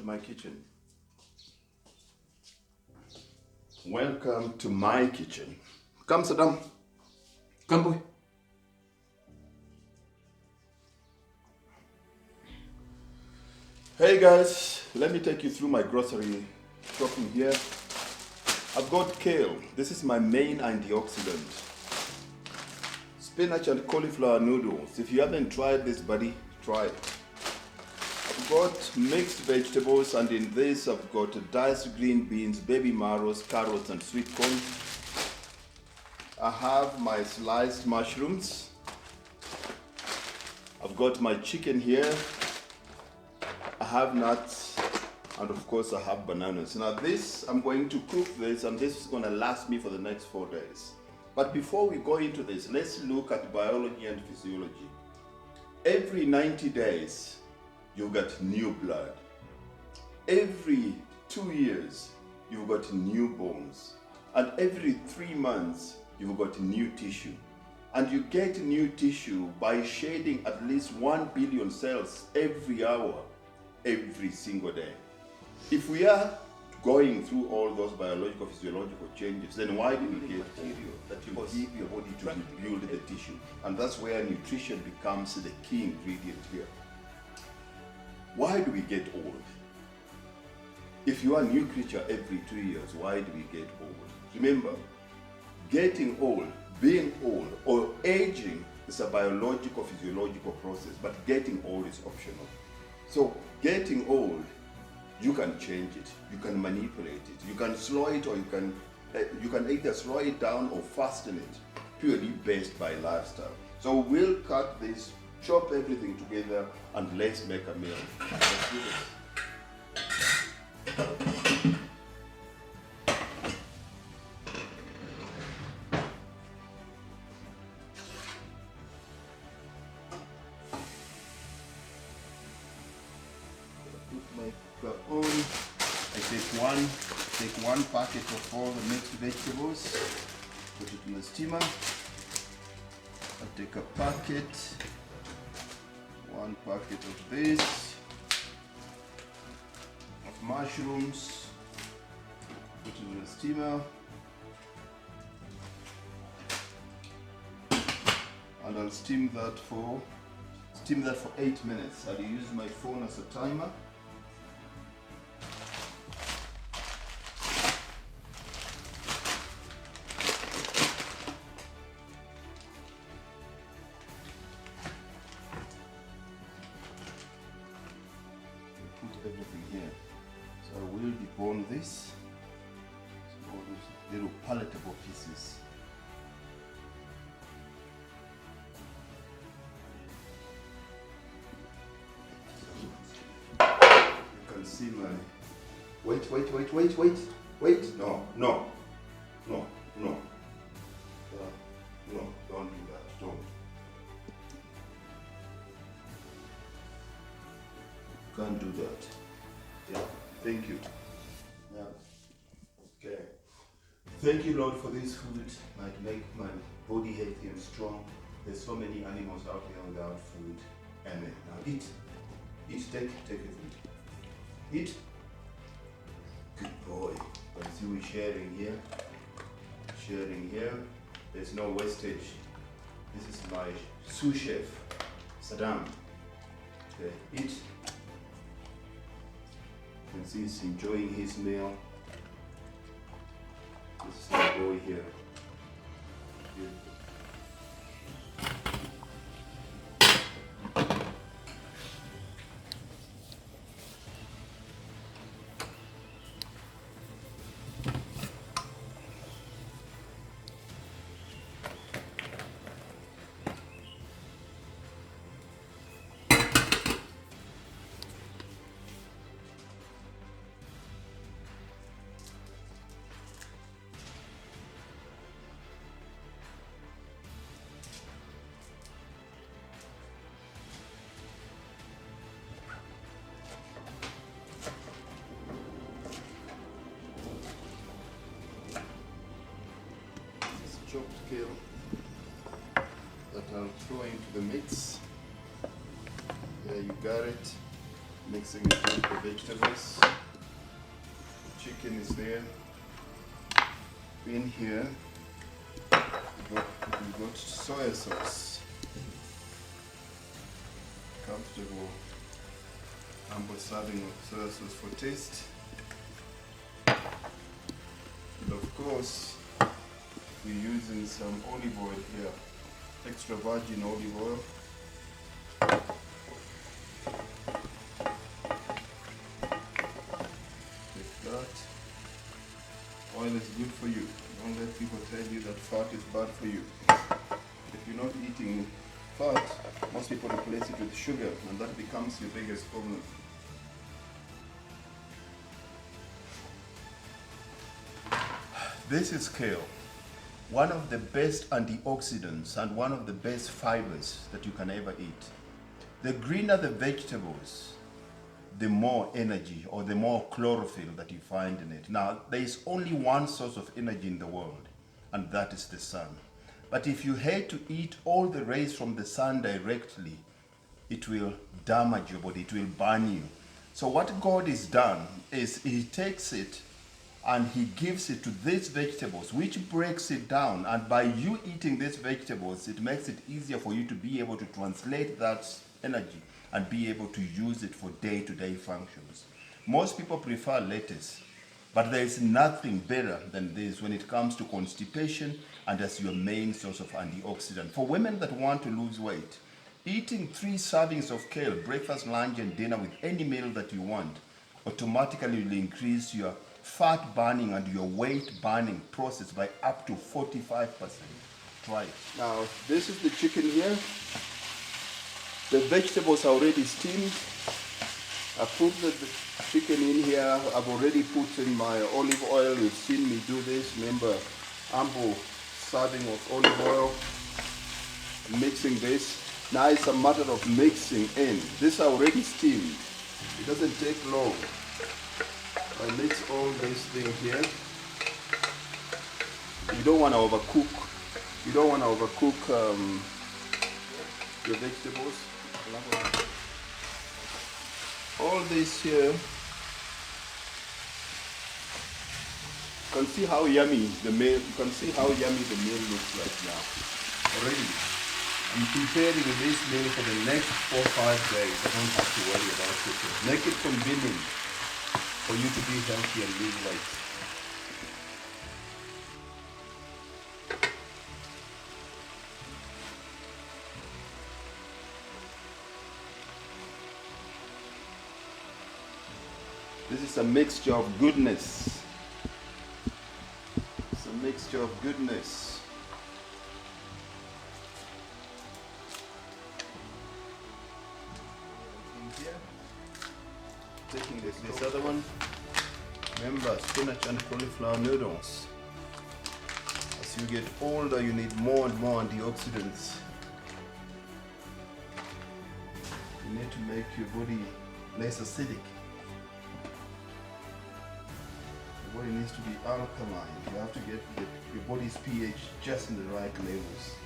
my kitchen. Welcome to my kitchen. Come, Saddam. Come, boy. Hey guys, let me take you through my grocery shopping here. I've got kale. This is my main antioxidant. Spinach and cauliflower noodles. If you haven't tried this, buddy, try it. I've got mixed vegetables, and in this I've got diced green beans, baby marrows, carrots, and sweet corn. I have my sliced mushrooms. I've got my chicken here. I have nuts, and of course I have bananas. Now this, I'm going to cook this, and this is going to last me for the next 4 days. But before we go into this, let's look at biology and physiology. Every 90 days, you get new blood. Every 2 years, you've got new bones. And every 3 months, you've got new tissue. And you get new tissue by shedding at least 1 billion cells every hour, every single day. If we are going through all those biological, physiological changes, then why do we get material that you give your body to rebuild the tissue? And that's where nutrition becomes the key ingredient here. Why do we get old? If you are a new creature every 2 years, why do we get old? Remember, getting old, being old, or aging is a biological, physiological process, but getting old is optional. So getting old, you can change it, you can manipulate it, you can slow it, or you can either slow it down or fasten it, purely based by lifestyle. So we'll cut this, chop everything together, and let's make a meal. Let's do this. On. I take one packet of all the mixed vegetables, put it in the steamer. I take a packet, 1 packet of this, of mushrooms, put it in the steamer, and I'll steam that for 8 minutes. I'll use my phone as a timer. Everything here. So I will debone this. So all these little palatable pieces. You can see my. Wait. No, don't do that. Don't. Can't do that. Yeah, thank you. Yeah. Okay. Thank you, Lord, for this food. Might make my body healthy and strong. There's so many animals out there without food. Amen. Now eat. Take your food. Eat. Good boy. You see we're sharing here. There's no wastage. This is my sous chef, Saddam. Okay, eat. You can see he's enjoying his meal. This is my boy here. Beautiful. Chopped kale that I'll throw into the mix. There you got it. Mixing it with the vegetables. Chicken is there. In here, we got soy sauce. Comfortable ample serving of soy sauce for taste. And of course, we're using some olive oil here, extra virgin olive oil. Like that. Oil is good for you. Don't let people tell you that fat is bad for you. If you're not eating fat, most people replace it with sugar, and that becomes your biggest problem. This is kale, one of the best antioxidants and one of the best fibers that you can ever eat. The greener the vegetables, the more energy or the more chlorophyll that you find in it. Now, there is only one source of energy in the world, and that is the sun. But if you had to eat all the rays from the sun directly, it will damage your body, it will burn you. So what God has done is He takes it and He gives it to these vegetables, which breaks it down. And by you eating these vegetables, it makes it easier for you to be able to translate that energy and be able to use it for day-to-day functions. Most people prefer lettuce, but there is nothing better than this when it comes to constipation and as your main source of antioxidant. For women that want to lose weight, eating 3 servings of kale, breakfast, lunch, and dinner with any meal that you want, automatically will increase your fat burning and your weight burning process by up to 45%. Try it. Now, this is the chicken here. The vegetables are already steamed. I put the chicken in here. I've already put in my olive oil. You've seen me do this. Remember, ample serving of olive oil. Mixing this. Now it's a matter of mixing in. This are already steamed. It doesn't take long. I mix all this thing here. You don't want to overcook. You don't want to overcook your vegetables. All this here. You can see how yummy the meal. You can see how yummy the meal looks like now. Already. I'm preparing this meal for the next 4 or 5 days. I don't have to worry about cooking. Make it convenient for you to be healthy and lose weight. This is a mixture of goodness. It's a mixture of goodness. Taking this other one. Remember, spinach and cauliflower noodles. As you get older, you need more and more antioxidants. You need to make your body less acidic. Your body needs to be alkaline. You have to get your body's pH just in the right levels.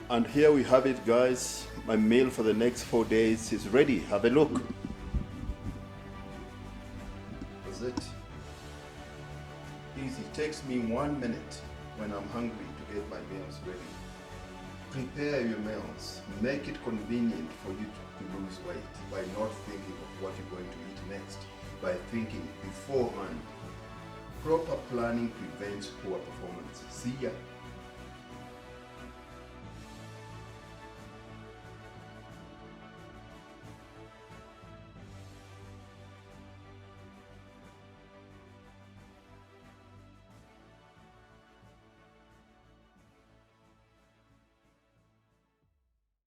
And here we have it, guys. My meal for the next 4 days is ready. Have a look. That's it. Easy. Takes me 1 minute when I'm hungry to get my meals ready. Prepare your meals. Make it convenient for you to lose weight by not thinking of what you're going to eat next, by thinking beforehand. Proper planning prevents poor performance. See ya.